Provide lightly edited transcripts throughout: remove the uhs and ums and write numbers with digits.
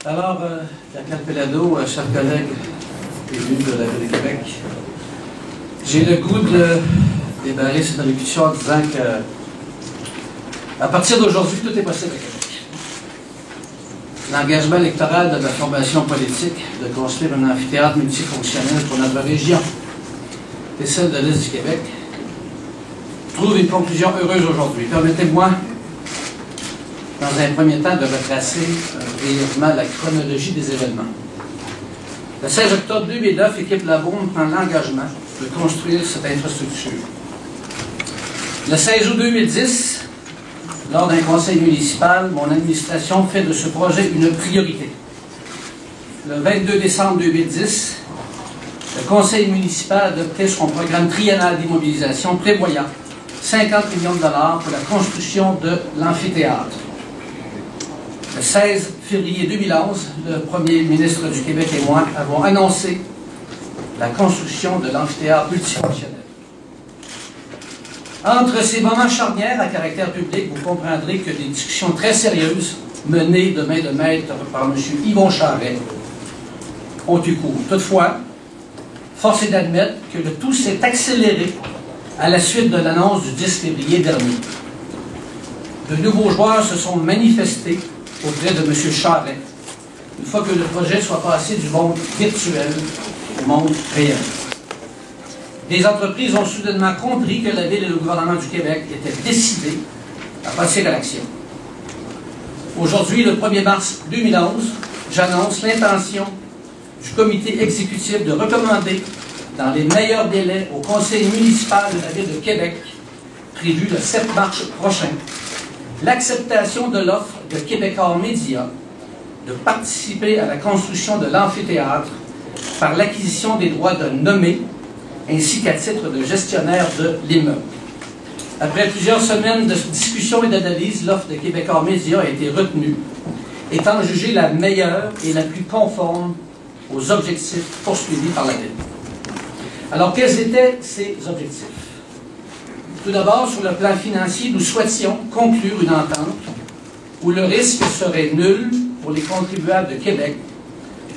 Alors, Jacques Pelado, chers collègues élus de la Ville de Québec, j'ai le goût de débarrer cette allocution en disant que, à partir d'aujourd'hui, tout est possible à Québec. L'engagement électoral de la formation politique de construire un amphithéâtre multifonctionnel pour notre région et celle de l'Est du Québec trouve une conclusion heureuse aujourd'hui. Permettez-moi, dans un premier temps, de retracer brièvement la chronologie des événements. Le 16 octobre 2009, l'équipe Labaume prend l'engagement de construire cette infrastructure. Le 16 août 2010, lors d'un conseil municipal, mon administration fait de ce projet une priorité. Le 22 décembre 2010, le conseil municipal adoptait son programme triennal d'immobilisation prévoyant 50 millions de dollars pour la construction de l'amphithéâtre. Le 16 février 2011, le premier ministre du Québec et moi avons annoncé la construction de l'amphithéâtre multifonctionnel. Entre ces moments charnières à caractère public, vous comprendrez que des discussions très sérieuses, menées de main de maître par M. Yvon Charest, ont eu cours. Toutefois, force est d'admettre que le tout s'est accéléré à la suite de l'annonce du 10 février dernier. De nouveaux joueurs se sont manifestés auprès de M. Charest, une fois que le projet soit passé du monde virtuel au monde réel. Les entreprises ont soudainement compris que la Ville et le gouvernement du Québec étaient décidés à passer à l'action. Aujourd'hui, le 1er mars 2011, j'annonce l'intention du comité exécutif de recommander, dans les meilleurs délais, au conseil municipal de la Ville de Québec, prévu le 7 mars prochain, l'acceptation de l'offre de Québecor Média de participer à la construction de l'amphithéâtre par l'acquisition des droits de nommer ainsi qu'à titre de gestionnaire de l'immeuble. Après plusieurs semaines de discussion et d'analyse, l'offre de Québecor Média a été retenue, étant jugée la meilleure et la plus conforme aux objectifs poursuivis par la Ville. Alors, quels étaient ces objectifs? Tout d'abord, sur le plan financier, nous souhaitions conclure une entente où le risque serait nul pour les contribuables de Québec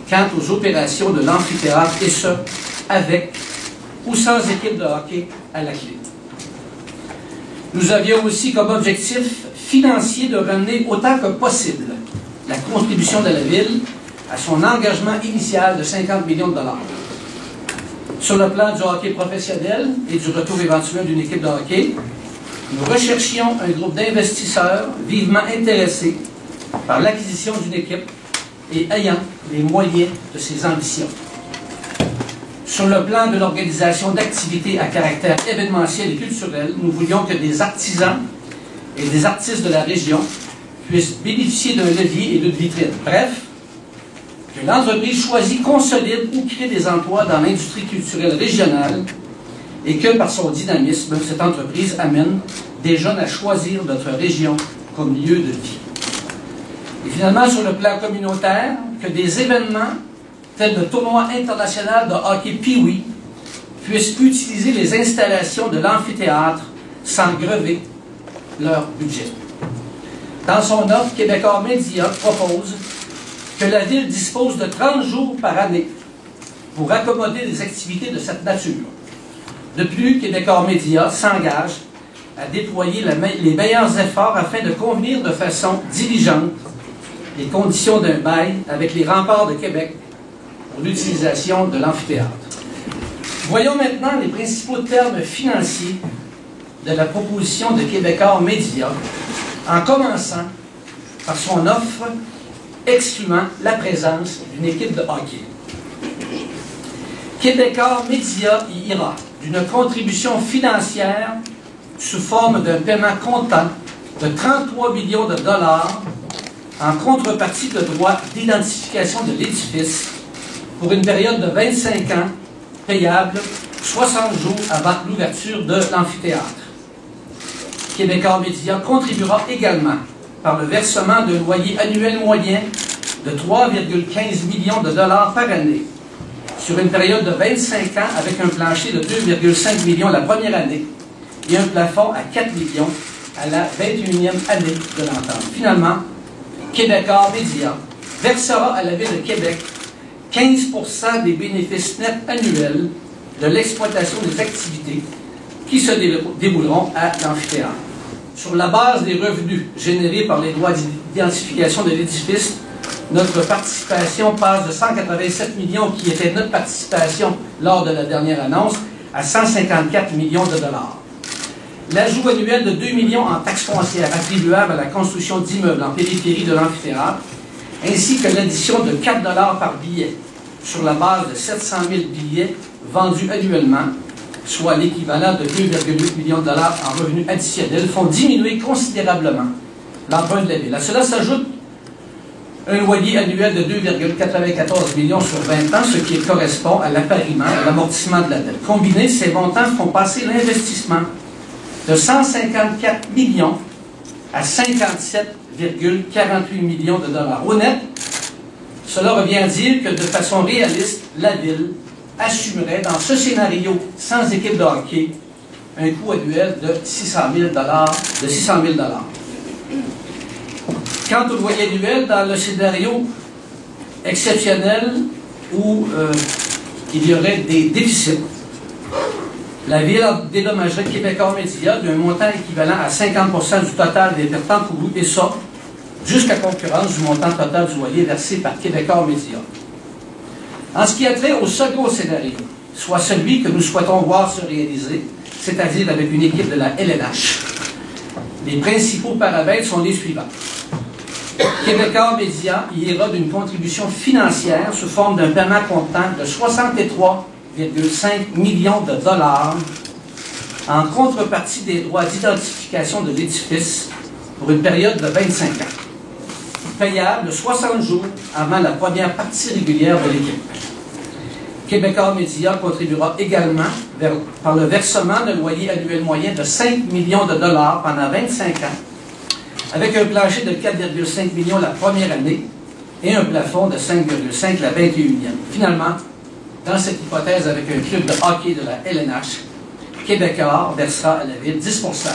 quant aux opérations de l'amphithéâtre, et ce, avec ou sans équipe de hockey à la clé. Nous avions aussi comme objectif financier de ramener autant que possible la contribution de la Ville à son engagement initial de 50 millions de dollars. Sur le plan du hockey professionnel et du retour éventuel d'une équipe de hockey, nous recherchions un groupe d'investisseurs vivement intéressés par l'acquisition d'une équipe et ayant les moyens de ses ambitions. Sur le plan de l'organisation d'activités à caractère événementiel et culturel, nous voulions que des artisans et des artistes de la région puissent bénéficier d'un levier et d'une vitrine. Bref, que l'entreprise choisie consolide ou crée des emplois dans l'industrie culturelle régionale et que, par son dynamisme, cette entreprise amène des jeunes à choisir notre région comme lieu de vie. Et finalement, sur le plan communautaire, que des événements tels le tournoi international de hockey Pee-Wee puissent utiliser les installations de l'amphithéâtre sans grever leur budget. Dans son offre, Québecor Média propose que la Ville dispose de 30 jours par année pour accommoder des activités de cette nature. De plus, Québecor Média s'engage à déployer les meilleurs efforts afin de convenir de façon diligente les conditions d'un bail avec les remparts de Québec pour l'utilisation de l'amphithéâtre. Voyons maintenant les principaux termes financiers de la proposition de Québecor Média, en commençant par son offre excluant la présence d'une équipe de hockey. Québecor Média y ira d'une contribution financière sous forme d'un paiement comptant de 33 millions de dollars en contrepartie de droits d'identification de l'édifice pour une période de 25 ans, payable 60 jours avant l'ouverture de l'amphithéâtre. Québecor Média contribuera également par le versement d'un loyer annuel moyen de 3,15 millions de dollars par année, sur une période de 25 ans avec un plancher de 2,5 millions la première année et un plafond à 4 millions à la 21e année de l'entente. Finalement, Québecor Média versera à la Ville de Québec 15% des bénéfices nets annuels de l'exploitation des activités qui se dérouleront à l'amphithéâtre. Sur la base des revenus générés par les droits d'identification de l'édifice, notre participation passe de 187 millions, qui était notre participation lors de la dernière annonce, à 154 millions de dollars. L'ajout annuel de 2 millions en taxes foncières attribuables à la construction d'immeubles en périphérie de l'amphithéâtre, ainsi que l'addition de 4 dollars par billet sur la base de 700 000 billets vendus annuellement, soit l'équivalent de 2,8 millions de dollars en revenus additionnels, font diminuer considérablement l'emprunt de la Ville. À cela s'ajoute un loyer annuel de 2,94 millions sur 20 ans, ce qui correspond à l'appariement, à l'amortissement de la dette. Combinés, ces montants font passer l'investissement de 154 millions à 57,48 millions de dollars. Au net, cela revient à dire que de façon réaliste, la Ville assumerait dans ce scénario, sans équipe de hockey, un coût annuel de 600 000 $. Quant au loyer annuel, dans le scénario exceptionnel où il y aurait des déficits, la Ville dédommagerait Québecor Média d'un montant équivalent à 50% du total des pertes encourues, et ça, jusqu'à concurrence du montant total du loyer versé par Québecor Média. En ce qui a trait au second scénario, soit celui que nous souhaitons voir se réaliser, c'est-à-dire avec une équipe de la LNH, les principaux paramètres sont les suivants. Québecor Média y ira d'une contribution financière sous forme d'un paiement comptant de 63,5 millions de dollars en contrepartie des droits d'identification de l'édifice pour une période de 25 ans, payable 60 jours avant la première partie régulière de l'équipe. Québecor Média contribuera également par le versement d'un loyer annuel moyen de 5 millions de dollars pendant 25 ans, avec un plancher de 4,5 millions la première année et un plafond de 5,5 la 21e. Finalement, dans cette hypothèse avec un club de hockey de la LNH, Québecor versera à la Ville 10%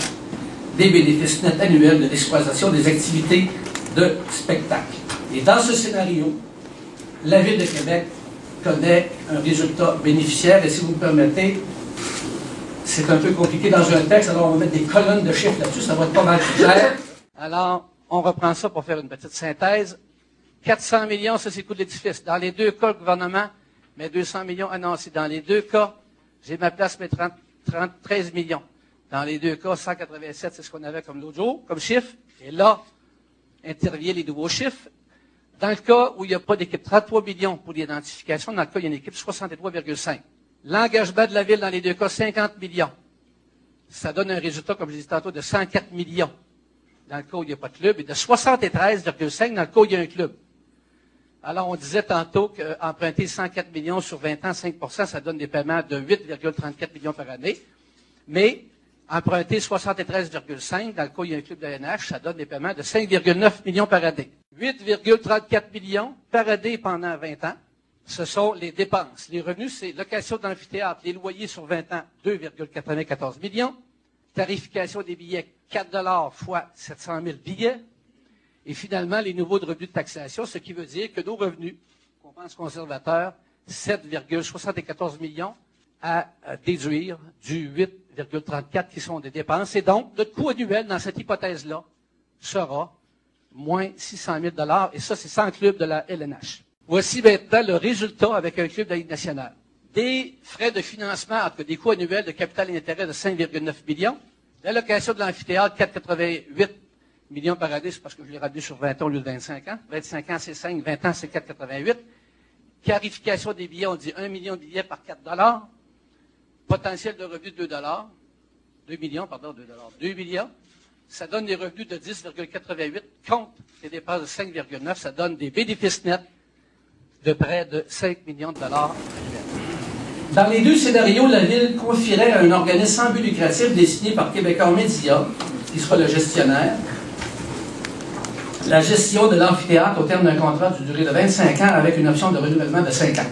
des bénéfices nets annuels de l'exploitation des activités de spectacle. Et dans ce scénario, la Ville de Québec connaît un résultat bénéficiaire, et si vous me permettez, c'est un peu compliqué dans un texte, alors on va mettre des colonnes de chiffres là-dessus, ça va être pas mal plus clair. Alors, on reprend ça pour faire une petite synthèse. 400 millions, ça c'est le coût de l'édifice. Dans les deux cas, le gouvernement met 200 millions annoncés. Dans les deux cas, j'ai ma place, mais 13 millions. Dans les deux cas, 187, c'est ce qu'on avait comme l'autre jour, comme chiffre. Et là, interviennent les nouveaux chiffres. Dans le cas où il n'y a pas d'équipe, 33 millions pour l'identification. Dans le cas où il y a une équipe, 63,5. L'engagement de la Ville dans les deux cas, 50 millions. Ça donne un résultat, comme je disais tantôt, de 104 millions. Dans le cas où il n'y a pas de club, et de 73,5 dans le cas où il y a un club. Alors, on disait tantôt qu'emprunter 104 millions sur 20 ans, 5%, ça donne des paiements de 8,34 millions par année. Mais, emprunter 73,5 dans le cas où il y a un club de NH, ça donne des paiements de 5,9 millions par année. 8,34 millions par année pendant 20 ans, ce sont les dépenses. Les revenus, c'est location d'amphithéâtre, les loyers sur 20 ans, 2,94 millions. Tarification des billets, 4 $ fois 700 000 billets. Et finalement, les nouveaux revenus de taxation, ce qui veut dire que nos revenus, qu'on pense conservateurs, 7,74 millions à déduire du 8,34 qui sont des dépenses. Et donc, notre coût annuel dans cette hypothèse-là sera moins 600 000 $, et ça, c'est sans club de la LNH. Voici maintenant le résultat avec un club de la Ligue nationale. Des frais de financement, entre des coûts annuels de capital et intérêt de 5,9 millions. L'allocation de l'amphithéâtre, 4,88 millions par année, c'est parce que je l'ai ramené sur 20 ans au lieu de 25 ans. 25 ans, c'est 5, 20 ans, c'est 4,88. Clarification des billets, on dit 1 million de billets par 4 $. Potentiel de revenus de 2 $. 2 millions. Ça donne des revenus de 10,88 contre les dépenses de 5,9. Ça donne des bénéfices nets de près de 5 millions de dollars annuels. Dans les deux scénarios, la Ville confierait à un organisme sans but lucratif désigné par Québecor Média, qui sera le gestionnaire, la gestion de l'amphithéâtre au terme d'un contrat d'une durée de 25 ans avec une option de renouvellement de 5 ans.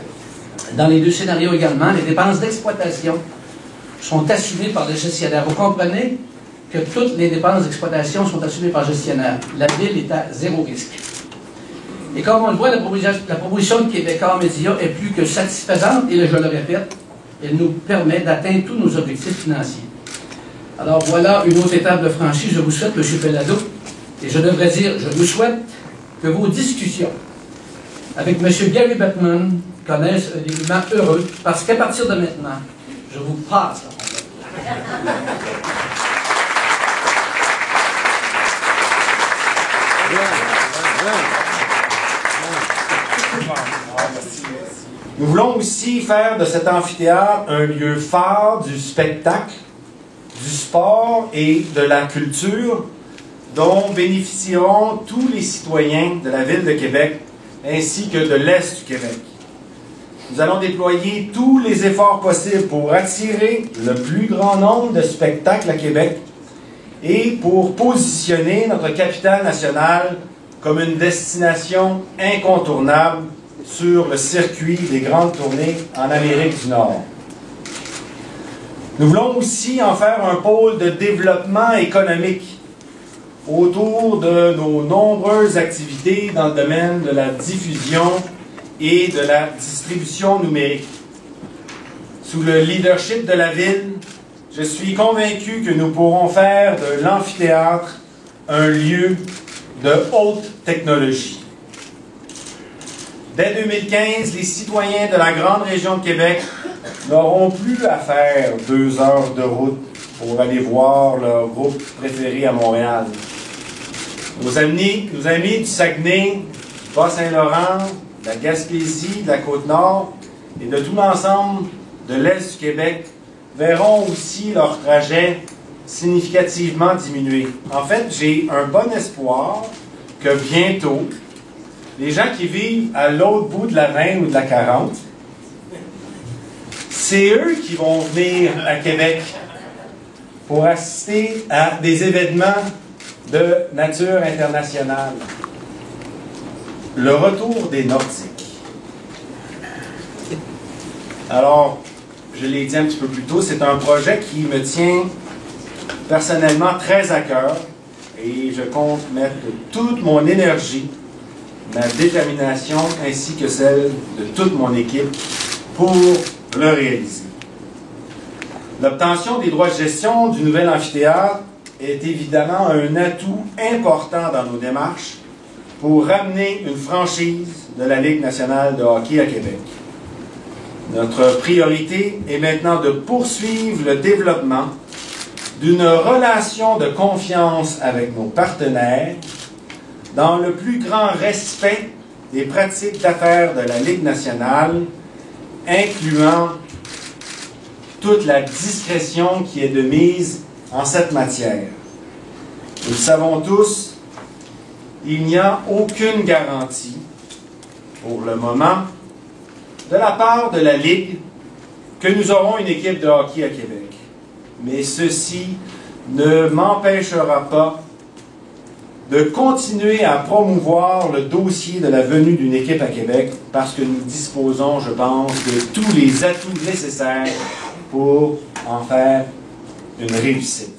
Dans les deux scénarios également, les dépenses d'exploitation sont assumées par le gestionnaire. Vous comprenez que toutes les dépenses d'exploitation sont assumées par le gestionnaire. La Ville est à zéro risque. Et comme on le voit, la proposition de Québécois Média est plus que satisfaisante, et je le répète, elle nous permet d'atteindre tous nos objectifs financiers. Alors voilà une autre étape de franchie. Je vous souhaite, M. Pellado, et je devrais dire, je vous souhaite que vos discussions avec M. Gary Bettman connaissent un dénouement heureux, parce qu'à partir de maintenant, je vous passe la parole. Nous voulons aussi faire de cet amphithéâtre un lieu phare du spectacle, du sport et de la culture dont bénéficieront tous les citoyens de la Ville de Québec ainsi que de l'Est du Québec. Nous allons déployer tous les efforts possibles pour attirer le plus grand nombre de spectacles à Québec et pour positionner notre capitale nationale comme une destination incontournable sur le circuit des grandes tournées en Amérique du Nord. Nous voulons aussi en faire un pôle de développement économique autour de nos nombreuses activités dans le domaine de la diffusion et de la distribution numérique. Sous le leadership de la Ville, je suis convaincu que nous pourrons faire de l'amphithéâtre un lieu de haute technologie. Dès 2015, les citoyens de la grande région de Québec n'auront plus à faire 2 heures de route pour aller voir leur groupe préféré à Montréal. Nos amis du Saguenay, du Bas-Saint-Laurent, de la Gaspésie, de la Côte-Nord et de tout l'ensemble de l'Est du Québec verront aussi leur trajet significativement diminuer. En fait, j'ai un bon espoir que bientôt, les gens qui vivent à l'autre bout de la 20 ou de la 40, c'est eux qui vont venir à Québec pour assister à des événements de nature internationale. Le retour des Nordiques. Alors, je l'ai dit un petit peu plus tôt, c'est un projet qui me tient personnellement très à cœur et je compte mettre toute mon énergie, ma détermination ainsi que celle de toute mon équipe pour le réaliser. L'obtention des droits de gestion du nouvel amphithéâtre est évidemment un atout important dans nos démarches pour ramener une franchise de la Ligue nationale de hockey à Québec. Notre priorité est maintenant de poursuivre le développement d'une relation de confiance avec nos partenaires dans le plus grand respect des pratiques d'affaires de la Ligue nationale, incluant toute la discrétion qui est de mise en cette matière. Nous le savons tous, il n'y a aucune garantie, pour le moment, de la part de la Ligue que nous aurons une équipe de hockey à Québec. Mais ceci ne m'empêchera pas de continuer à promouvoir le dossier de la venue d'une équipe à Québec parce que nous disposons, je pense, de tous les atouts nécessaires pour en faire une réussite.